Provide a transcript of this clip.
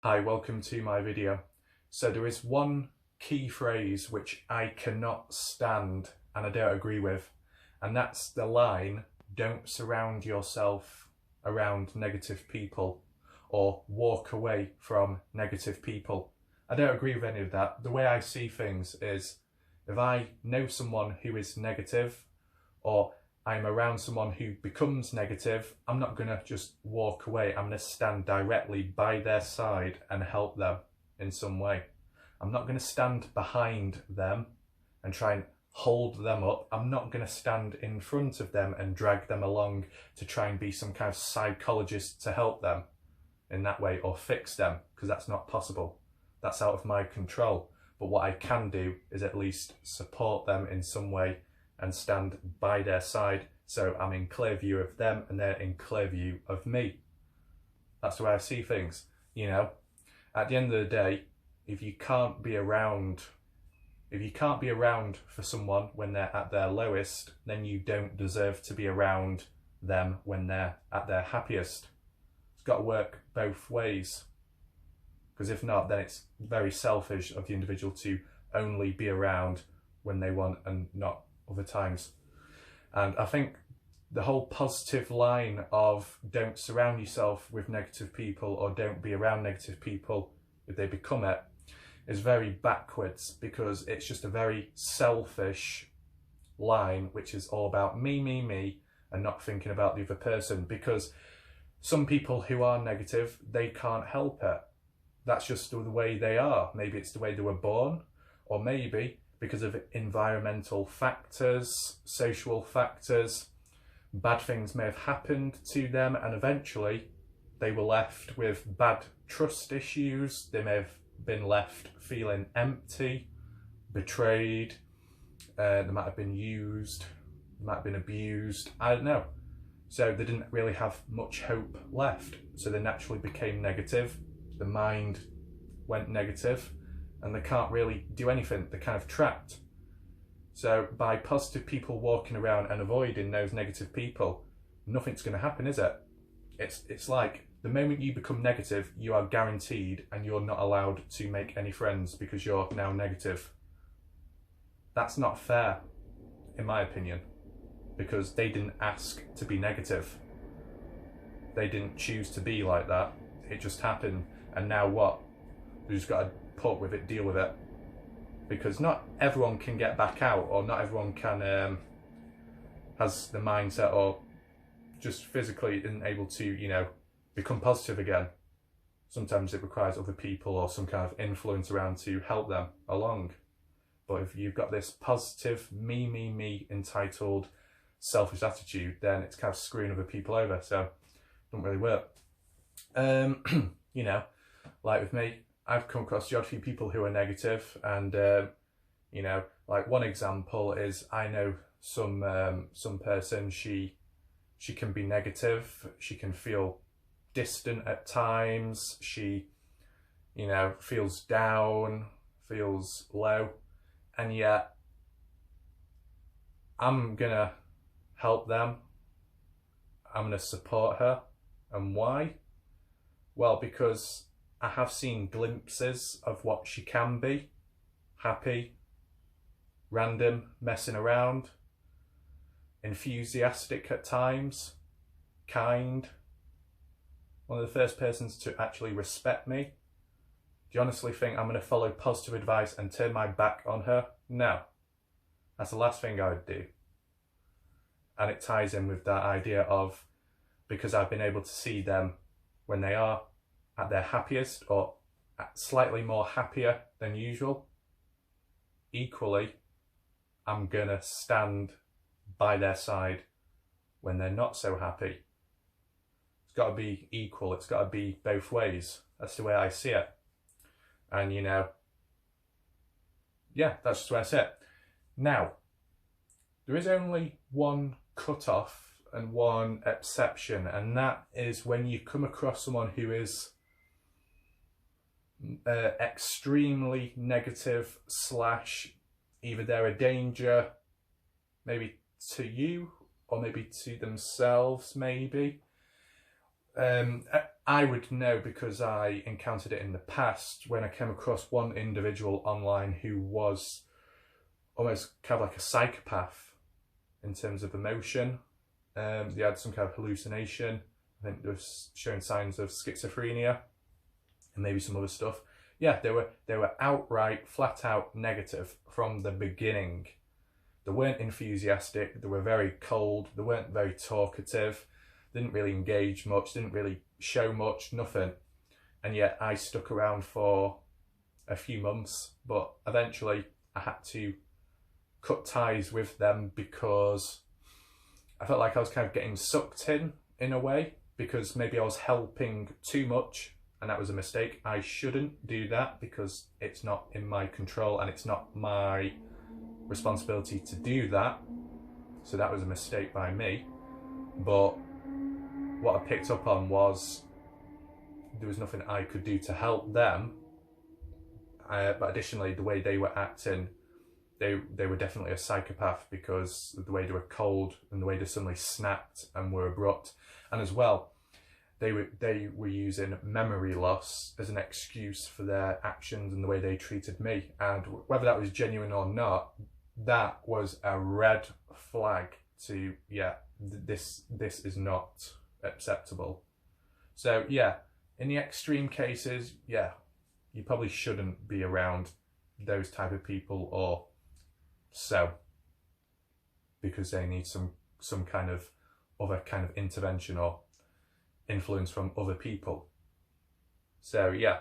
Hi, welcome to my video. So there is one key phrase which I cannot stand and I don't agree with, and that's the line, "Don't surround yourself around negative people," or "walk away from negative people." I don't agree with any of that. The way I see things is, if I know someone who is negative, or I'm around someone who becomes negative, I'm not going to just walk away. I'm going to stand directly by their side and help them in some way. I'm not going to stand behind them and try and hold them up. I'm not going to stand in front of them and drag them along to try and be some kind of psychologist to help them in that way or fix them, because that's not possible. That's out of my control. But what I can do is at least support them in some way and stand by their side, so I'm in clear view of them and they're in clear view of me. That's the way I see things. You know, at the end of the day, if you can't be around for someone when they're at their lowest, then you don't deserve to be around them when they're at their happiest. It's got to work both ways, because if not, then it's very selfish of the individual to only be around when they want and not other times. And I think the whole positive line of "don't surround yourself with negative people" or "don't be around negative people if they become it" is very backwards, because it's just a very selfish line which is all about me and not thinking about the other person. Because some people who are negative, they can't help it. That's just the way they are. Maybe it's the way they were born, or maybe because of environmental factors, social factors, bad things may have happened to them, and eventually they were left with bad trust issues. They may have been left feeling empty, betrayed, they might have been used, they might have been abused, I don't know. So they didn't really have much hope left, so they naturally became negative. The mind went negative, and they can't really do anything. They're kind of trapped. So by positive people walking around and avoiding those negative people, nothing's going to happen, is it? It's like the moment you become negative, you are guaranteed, and you're not allowed to make any friends because you're now negative. That's not fair, in my opinion, because they didn't ask to be negative. They didn't choose to be like that. It just happened, and now what? They just got to put with it, deal with it, because not everyone can get back out, or not everyone can has the mindset, or just physically isn't able to, you know, become positive again. Sometimes it requires other people or some kind of influence around to help them along. But if you've got this positive me entitled selfish attitude, then it's kind of screwing other people over, so it doesn't really work. You know, like with me, I've come across the odd few people who are negative, and you know, like one example is, I know some person, she can be negative, she can feel distant at times, she, you know, feels down, feels low, and yet I'm gonna help them, I'm gonna support her. And why? Well, because I have seen glimpses of what she can be: happy, random, messing around, enthusiastic at times, kind, one of the first persons to actually respect me. Do you honestly think I'm going to follow positive advice and turn my back on her? No. That's the last thing I would do. And it ties in with that idea of, because I've been able to see them when they are at their happiest, or slightly more happier than usual, equally, I'm gonna stand by their side when they're not so happy. It's got to be equal, it's got to be both ways. That's the way I see it. And you know, yeah, that's just the way I see it. Now, there is only one cut-off and one exception, and that is when you come across someone who is extremely negative, slash either they're a danger maybe to you or maybe to themselves, maybe. I would know because I encountered it in the past when I came across one individual online who was almost kind of like a psychopath in terms of emotion. They had some kind of hallucination. I think they were showing signs of schizophrenia and maybe some other stuff. Yeah, they were outright, flat out negative from the beginning. They weren't enthusiastic. They were very cold. They weren't very talkative. Didn't really engage much. Didn't really show much. Nothing. And yet I stuck around for a few months, but eventually I had to cut ties with them because I felt like I was kind of getting sucked in a way, because maybe I was helping too much, and that was a mistake. I shouldn't do that because it's not in my control and it's not my responsibility to do that. So that was a mistake by me. But what I picked up on was there was nothing I could do to help them. But additionally, the way they were acting, they were definitely a psychopath, because of the way they were cold and the way they suddenly snapped and were abrupt. And as well, they were using memory loss as an excuse for their actions and the way they treated me. And whether that was genuine or not, that was a red flag to, yeah, this is not acceptable. So yeah, in the extreme cases, yeah, you probably shouldn't be around those type of people, or so, because they need some kind of other kind of intervention or influence from other people. So yeah,